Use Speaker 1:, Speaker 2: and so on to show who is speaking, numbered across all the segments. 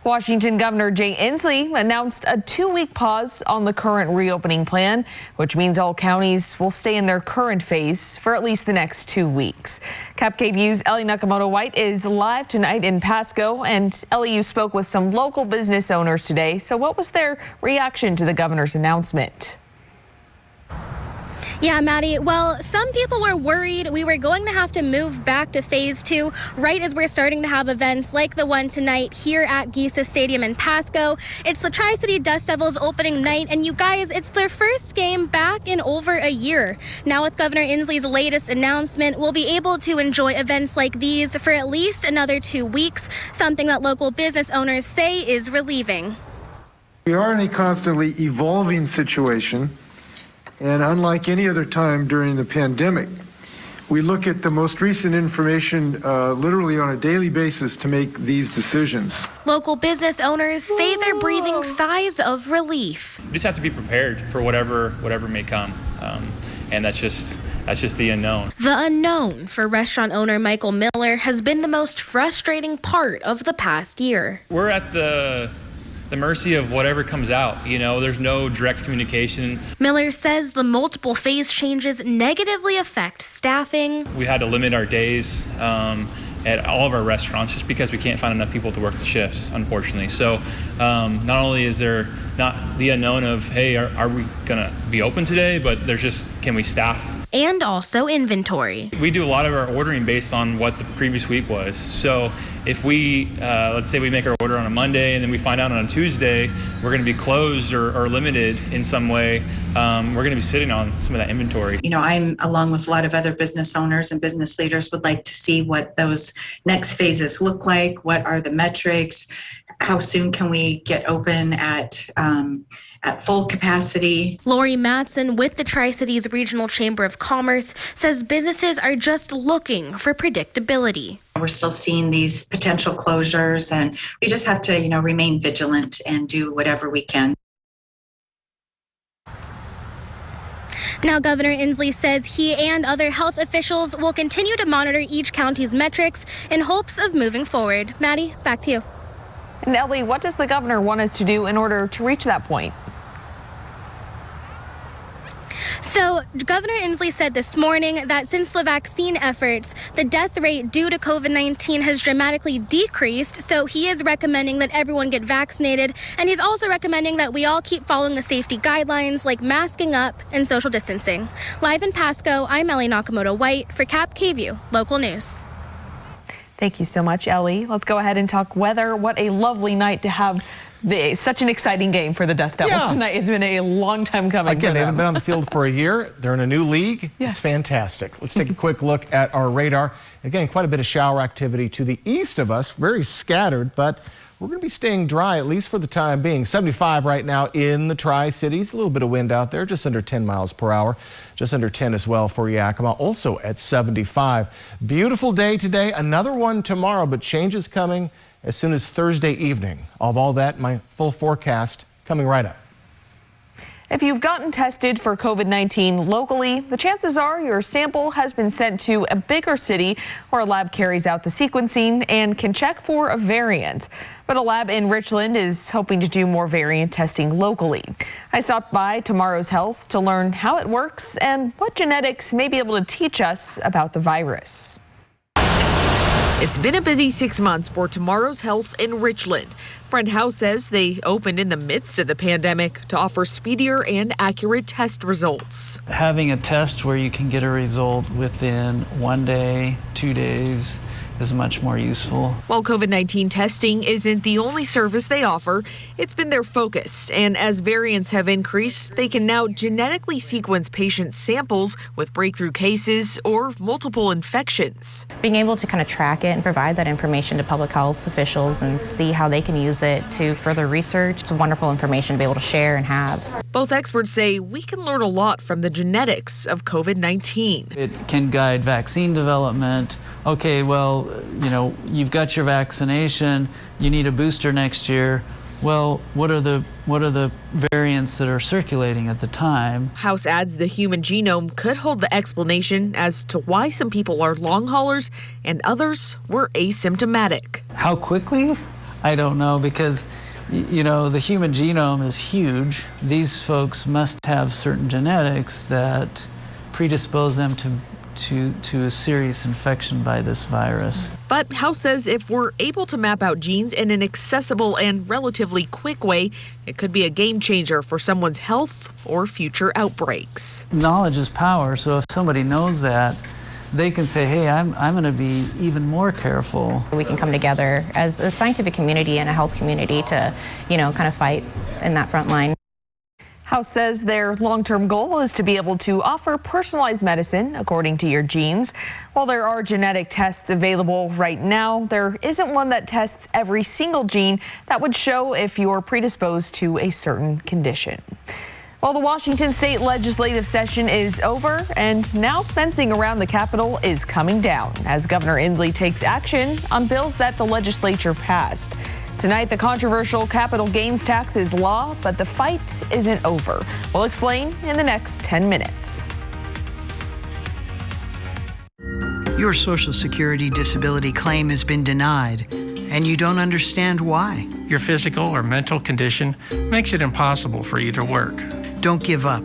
Speaker 1: Washington Governor Jay Inslee announced a 2-week pause on the current reopening plan, which means all counties will stay in their current phase for at least the next 2 weeks. Cap KVU's Ellie Nakamoto-White is live tonight in Pasco, and Ellie, you spoke with some local business owners today. So what was their reaction to the governor's announcement?
Speaker 2: Yeah, Maddie. Well, some people were worried we were going to have to move back to phase 2 right as we're starting to have events like the one tonight here at Gisa Stadium in Pasco. It's the Tri-City Dust Devils opening night, and you guys, it's their first game back in over a year. Now with Governor Inslee's latest announcement, we'll be able to enjoy events like these for at least another 2 weeks, something that local business owners say is relieving.
Speaker 3: We are in a constantly evolving situation. And unlike any other time during the pandemic, we look at the most recent information literally on a daily basis to make these decisions.
Speaker 2: Local business owners say they're breathing sighs of relief.
Speaker 4: You just have to be prepared for whatever may come, and that's just the unknown.
Speaker 2: The unknown for restaurant owner Michael Miller has been the most frustrating part of the past year.
Speaker 4: We're at the mercy of whatever comes out. You know, there's no direct communication.
Speaker 2: Miller says the multiple phase changes negatively affect staffing.
Speaker 4: We had to limit our days at all of our restaurants just because we can't find enough people to work the shifts, unfortunately. So not only is there not the unknown of, hey, are we gonna be open today, but there's just, can we staff?
Speaker 2: And also inventory.
Speaker 4: We do a lot of our ordering based on what the previous week was. So if we, let's say we make our order on a Monday and then we find out on a Tuesday we're going to be closed or limited in some way, we're going to be sitting on some of that inventory.
Speaker 5: You know, I'm, along with a lot of other business owners and business leaders, would like to see what those next phases look like. What are the metrics? How soon can we get open at full capacity?
Speaker 2: Lori Matson with the Tri-Cities Regional Chamber of Commerce says businesses are just looking for predictability.
Speaker 5: We're still seeing these potential closures, and we just have to, you know, remain vigilant and do whatever we can.
Speaker 2: Now, Governor Inslee says he and other health officials will continue to monitor each county's metrics in hopes of moving forward. Maddie, back to you.
Speaker 1: And Ellie, what does the governor want us to do in order to reach that point?
Speaker 2: So Governor Inslee said this morning that since the vaccine efforts, the death rate due to COVID-19 has dramatically decreased. So he is recommending that everyone get vaccinated. And he's also recommending that we all keep following the safety guidelines like masking up and social distancing. Live in Pasco, I'm Ellie Nakamoto-White for Cap KVU Local News.
Speaker 1: Thank you so much, Ellie. Let's go ahead and talk weather. What a lovely night to have such an exciting game for the Dust Devils tonight. It's been a long time coming.
Speaker 6: Again, they haven't been on the field for a year. They're in a new league.
Speaker 1: Yes.
Speaker 6: It's fantastic. Let's take a quick look at our radar. Again, quite a bit of shower activity to the east of us, very scattered, but we're going to be staying dry, at least for the time being. 75 right now in the Tri-Cities. A little bit of wind out there, just under 10 miles per hour. Just under 10 as well for Yakima, also at 75. Beautiful day today, another one tomorrow, but changes coming as soon as Thursday evening. All that, my full forecast coming right up.
Speaker 1: If you've gotten tested for COVID-19 locally, the chances are your sample has been sent to a bigger city where a lab carries out the sequencing and can check for a variant. But a lab in Richland is hoping to do more variant testing locally. I stopped by Tomorrow's Health to learn how it works and what genetics may be able to teach us about the virus. It's been a busy 6 months for Tomorrow's Health in Richland. Brent House says they opened in the midst of the pandemic to offer speedier and accurate test results.
Speaker 7: Having a test where you can get a result within 1 day, 2 days is much more useful.
Speaker 1: While COVID-19 testing isn't the only service they offer, it's been their focus. And as variants have increased, they can now genetically sequence patient samples with breakthrough cases or multiple infections.
Speaker 8: Being able to kind of track it and provide that information to public health officials and see how they can use it to further research, it's wonderful information to be able to share and have.
Speaker 1: Both experts say we can learn a lot from the genetics of COVID-19.
Speaker 7: It can guide vaccine development. Okay, well, you know, you've got your vaccination, you need a booster next year. Well, what are the variants that are circulating at the time?
Speaker 1: House adds the human genome could hold the explanation as to why some people are long haulers and others were asymptomatic.
Speaker 7: How quickly? I don't know, because you know, the human genome is huge. These folks must have certain genetics that predispose them to a serious infection by this virus.
Speaker 1: But House says if we're able to map out genes in an accessible and relatively quick way, it could be a game changer for someone's health or future outbreaks.
Speaker 7: Knowledge is power, so if somebody knows that, they can say, hey, I'm going to be even more careful.
Speaker 8: We can come together as a scientific community and a health community to, kind of fight in that front line.
Speaker 1: House says their long-term goal is to be able to offer personalized medicine according to your genes. While there are genetic tests available right now, there isn't one that tests every single gene that would show if you're predisposed to a certain condition. Well, the Washington state legislative session is over, and now fencing around the Capitol is coming down as Governor Inslee takes action on bills that the legislature passed. Tonight, the controversial capital gains tax is law, but the fight isn't over. We'll explain in the next 10 minutes.
Speaker 9: Your Social Security disability claim has been denied, and you don't understand why.
Speaker 10: Your physical or mental condition makes it impossible for you to work.
Speaker 9: Don't give up.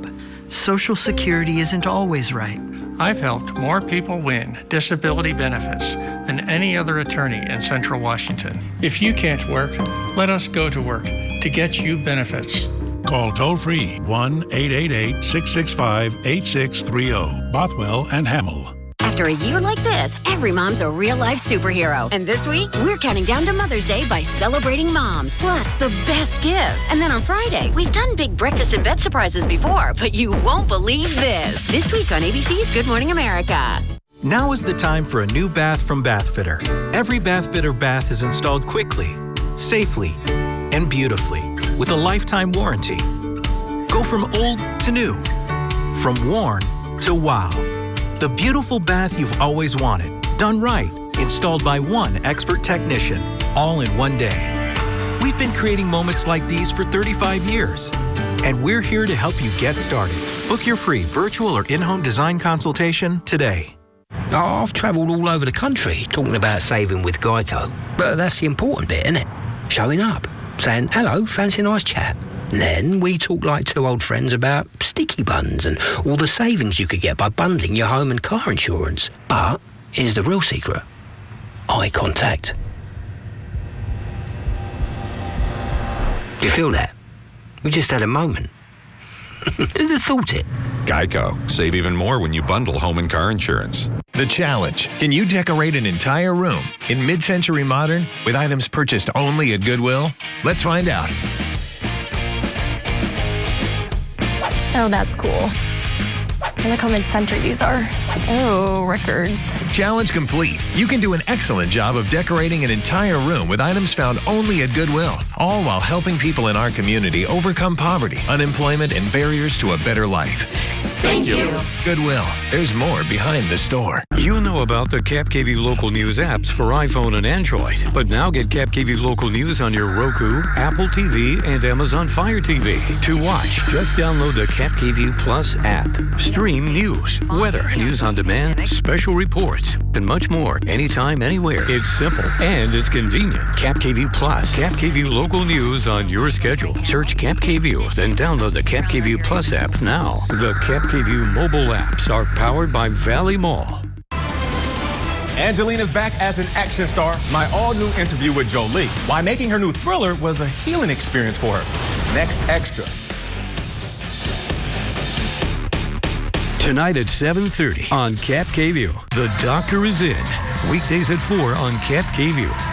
Speaker 9: Social Security isn't always right.
Speaker 10: I've helped more people win disability benefits than any other attorney in Central Washington. If you can't work, let us go to work to get you benefits.
Speaker 11: Call toll-free 1-888-665-8630. Bothwell and Hamill.
Speaker 12: After a year like this, every mom's a real-life superhero. And this week, we're counting down to Mother's Day by celebrating moms, plus the best gifts. And then on Friday, we've done big breakfast and bed surprises before, but you won't believe this week on ABC's Good Morning America.
Speaker 13: Now is the time for a new bath from Bathfitter. Every Bathfitter bath is installed quickly, safely, and beautifully with a lifetime warranty. Go from old to new, from worn to wow. The beautiful bath you've always wanted, done right, installed by one expert technician, all in one day. We've been creating moments like these for 35 years, and we're here to help you get started. Book your free virtual or in-home design consultation today.
Speaker 14: I've travelled all over the country talking about saving with Geico, but that's the important bit, isn't it? Showing up, saying, hello, fancy a nice chat. And then we talk like two old friends about sticky buns and all the savings you could get by bundling your home and car insurance. But here's the real secret. Eye contact. Do you feel that? We just had a moment. Who'd have thought it?
Speaker 15: Geico. Save even more when you bundle home and car insurance.
Speaker 16: The challenge. Can you decorate an entire room in mid-century modern with items purchased only at Goodwill? Let's find out.
Speaker 17: Oh, that's cool. And look how mid-century these are. Oh, records.
Speaker 16: Challenge complete. You can do an excellent job of decorating an entire room with items found only at Goodwill, all while helping people in our community overcome poverty, unemployment, and barriers to a better life.
Speaker 18: Thank you.
Speaker 16: Goodwill. There's more behind the store.
Speaker 19: You know about the KapKV Local News apps for iPhone and Android, but now get KapKV Local News on your Roku, Apple TV, and Amazon Fire TV. To watch, just download the KapKV Plus app. Stream news, weather, news on demand, special reports, and much more anytime, anywhere. It's simple and it's convenient. KapKV Plus. KapKV Local News on your schedule. Search KapKV, then download the KapKV Plus app now. The KapKV mobile apps are powered by Valley Mall.
Speaker 20: Angelina's back as an action star. My all-new interview with Jolie. Why making her new thriller was a healing experience for her. Next Extra.
Speaker 19: Tonight at 7:30 on KapKV. The Doctor is in. Weekdays at 4 on KapKV.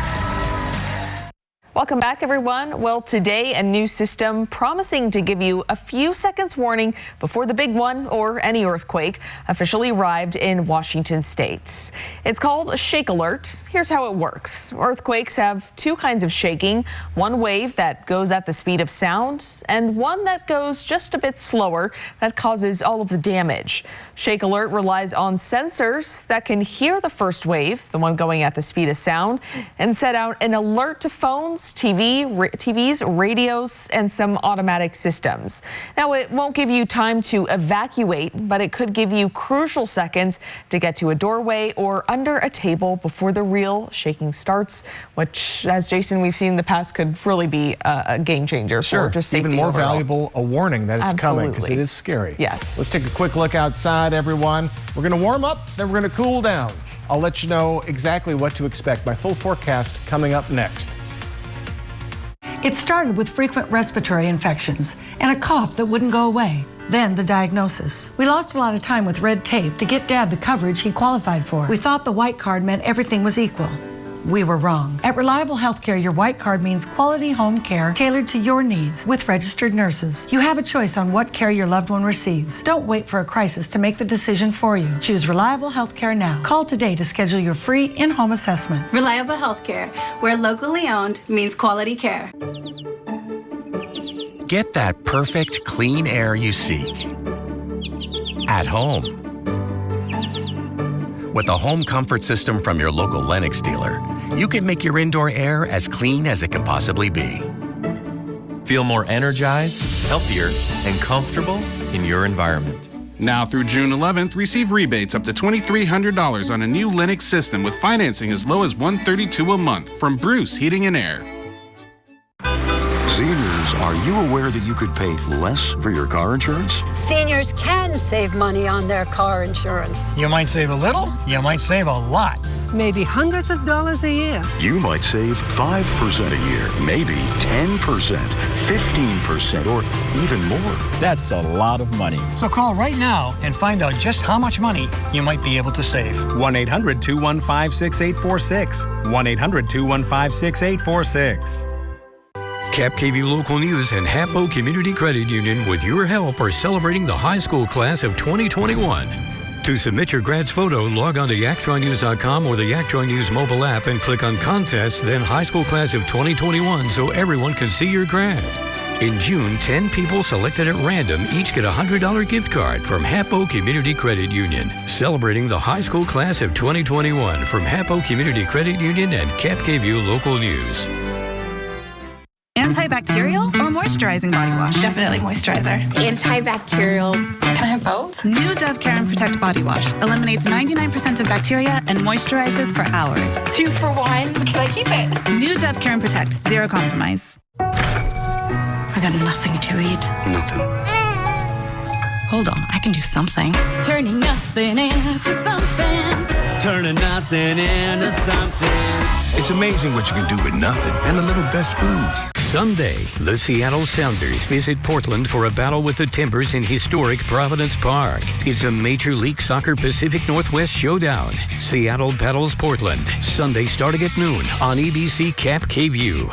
Speaker 1: Welcome back, everyone. Well, today, a new system promising to give you a few seconds warning before the big one or any earthquake officially arrived in Washington state. It's called Shake Alert. Here's how it works. Earthquakes have two kinds of shaking, one wave that goes at the speed of sound and one that goes just a bit slower that causes all of the damage. Shake Alert relies on sensors that can hear the first wave, the one going at the speed of sound, and set out an alert to phones locks, TVs, radios, and some automatic systems. Now, it won't give you time to evacuate, but it could give you crucial seconds to get to a doorway or under a table before the real shaking starts, which, as Jason, we've seen in the past, could really be a game changer for just safety.
Speaker 6: Even more
Speaker 1: overall.
Speaker 6: valuable, a warning that it's coming, because it is scary.
Speaker 1: Yes.
Speaker 6: Let's take a quick look outside, everyone. We're going to warm up, then we're going to cool down. I'll let you know exactly what to expect. My full forecast coming up next.
Speaker 18: It started with frequent respiratory infections and a cough that wouldn't go away. Then the diagnosis. We lost a lot of time with red tape to get Dad the coverage he qualified for. We thought the white card meant everything was equal. We were wrong. At Reliable Healthcare, your white card means quality home care tailored to your needs with registered nurses. You have a choice on what care your loved one receives. Don't wait for a crisis to make the decision for you. Choose Reliable Healthcare now. Call today to schedule your free in-home assessment.
Speaker 21: Reliable Healthcare, where locally owned means quality care.
Speaker 22: Get that perfect clean air you seek at home. With a home comfort system from your local Lennox dealer, you can make your indoor air as clean as it can possibly be.
Speaker 23: Feel more energized, healthier, and comfortable in your environment.
Speaker 24: Now through June 11th, receive rebates up to $2,300 on a new Lennox system with financing as low as $132 a month from Bruce Heating and Air.
Speaker 25: Seniors, are you aware that you could pay less for your car insurance?
Speaker 26: Seniors can save money on their car insurance.
Speaker 27: You might save a little, you might save a lot.
Speaker 28: Maybe hundreds of dollars a year.
Speaker 25: You might save 5% a year, maybe 10%, 15%, or even more.
Speaker 27: That's a lot of money. So call right now and find out just how much money you might be able to save. 1-800-215-6846. 1-800-215-6846.
Speaker 19: Cap KVU Local News and Hapo Community Credit Union, with your help, are celebrating the high school class of 2021. To submit your grad's photo, log on to yaktroynews.com or the Yaktroy News mobile app and click on Contests, then High School Class of 2021, so everyone can see your grad. In June, 10 people selected at random each get a $100 gift card from Hapo Community Credit Union. Celebrating the high school class of 2021 from Hapo Community Credit Union and Cap KVU Local News.
Speaker 29: Antibacterial or moisturizing body wash?
Speaker 30: Definitely moisturizer.
Speaker 29: Antibacterial.
Speaker 30: Can I have both?
Speaker 29: New Dove Care and Protect body wash eliminates 99% of bacteria and moisturizes for hours.
Speaker 30: 2 for 1. Can I keep it?
Speaker 29: New Dove Care and Protect. Zero compromise.
Speaker 30: I got nothing to eat.
Speaker 25: Nothing.
Speaker 30: Hold on, I can do something.
Speaker 29: Turning nothing into something.
Speaker 22: Turning nothing into something.
Speaker 11: It's amazing what you can do with nothing and a little best foods.
Speaker 19: Sunday, the Seattle Sounders visit Portland for a battle with the Timbers in historic Providence Park. It's a Major League Soccer Pacific Northwest showdown. Seattle battles Portland, Sunday starting at noon on EBC Cap KVU.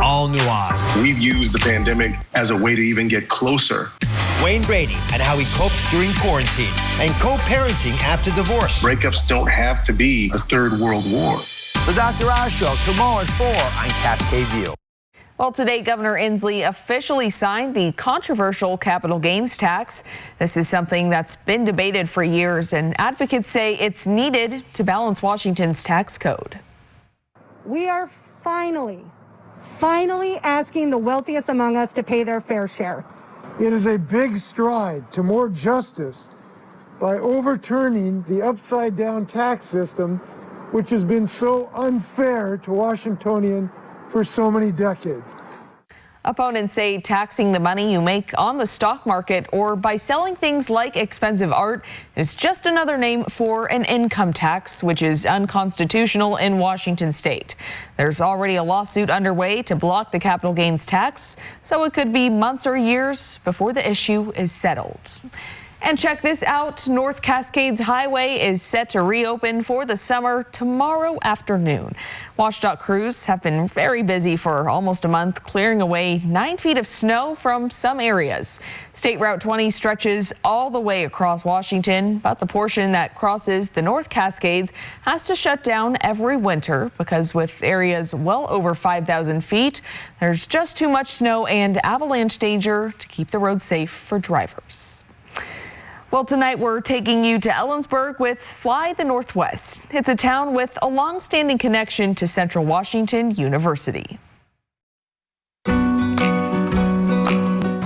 Speaker 31: All new eyes.
Speaker 32: We've used the pandemic as a way to even get closer.
Speaker 31: Wayne Brady and how he coped during quarantine and co-parenting after divorce.
Speaker 32: Breakups don't have to be a third world war.
Speaker 31: The Dr. Oz Show tomorrow at 4 on Cap KVU.
Speaker 1: Well, today, Governor Inslee officially signed the controversial capital gains tax. This is something that's been debated for years, and advocates say it's needed to balance Washington's tax code.
Speaker 33: We are finally asking the wealthiest among us to pay their fair share.
Speaker 3: It is a big stride to more justice by overturning the upside-down tax system, which has been so unfair to Washingtonians for so many decades.
Speaker 1: Opponents say taxing the money you make on the stock market or by selling things like expensive art is just another name for an income tax, which is unconstitutional in Washington state. There's already a lawsuit underway to block the capital gains tax, so it could be months or years before the issue is settled. And check this out, North Cascades Highway is set to reopen for the summer tomorrow afternoon. WashDOT crews have been very busy for almost a month, clearing away 9 feet of snow from some areas. State Route 20 stretches all the way across Washington, but the portion that crosses the North Cascades has to shut down every winter because with areas well over 5,000 feet, there's just too much snow and avalanche danger to keep the road safe for drivers. Well, tonight we're taking you to Ellensburg with Fly the Northwest. It's a town with a long-standing connection to Central Washington University.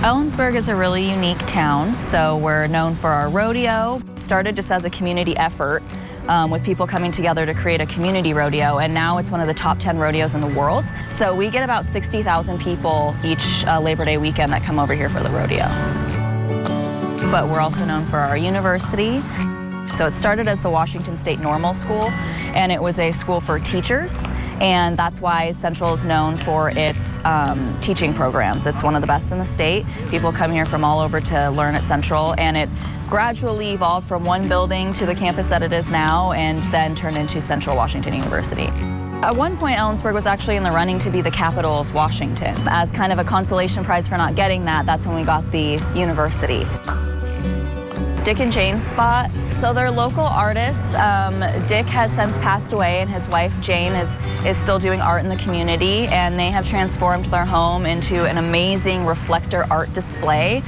Speaker 2: Ellensburg is a really unique town, so we're known for our rodeo. Started just as a community effort with people coming together to create a community rodeo, and now it's one of the top 10 rodeos in the world. So we get about 60,000 people each Labor Day weekend that come over here for the rodeo. But we're also known for our university. So it started as the Washington State Normal School, and it was a school for teachers, and that's why Central is known for its teaching programs. It's one of the best in the state. People come here from all over to learn at Central, and it gradually evolved from one building to the campus that it is now, and then turned into Central Washington University. At one point, Ellensburg was actually in the running to be the capital of Washington. As kind of a consolation prize for not getting that, that's when we got the university. Dick and Jane's spot. So they're local artists. Dick has since passed away, and his wife Jane is still doing art in the community, and they have transformed their home into an amazing reflector art display.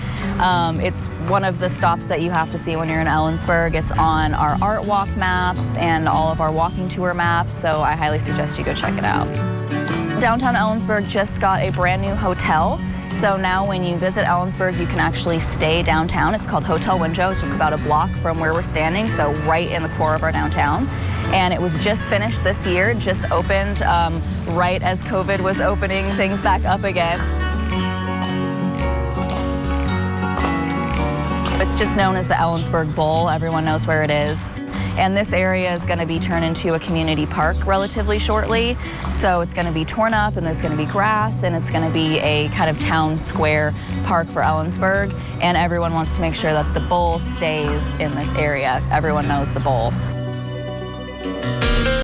Speaker 2: It's one of the stops that you have to see when you're in Ellensburg. It's on our art walk maps and all of our walking tour maps, so I highly suggest you go check it out. Downtown Ellensburg just got a brand new hotel. So now when you visit Ellensburg, you can actually stay downtown. It's called Hotel Window. It's just about a block from where we're standing, so right in the core of our downtown. And it was just finished this year, just opened right as COVID was opening things back up again. It's just known as the Ellensburg Bowl. Everyone knows where it is. And this area is going to be turned into a community park relatively shortly. So it's going to be torn up, and there's going to be grass, and it's going to be a kind of town square park for Ellensburg. And everyone wants to make sure that the bowl stays in this area. Everyone knows the bowl.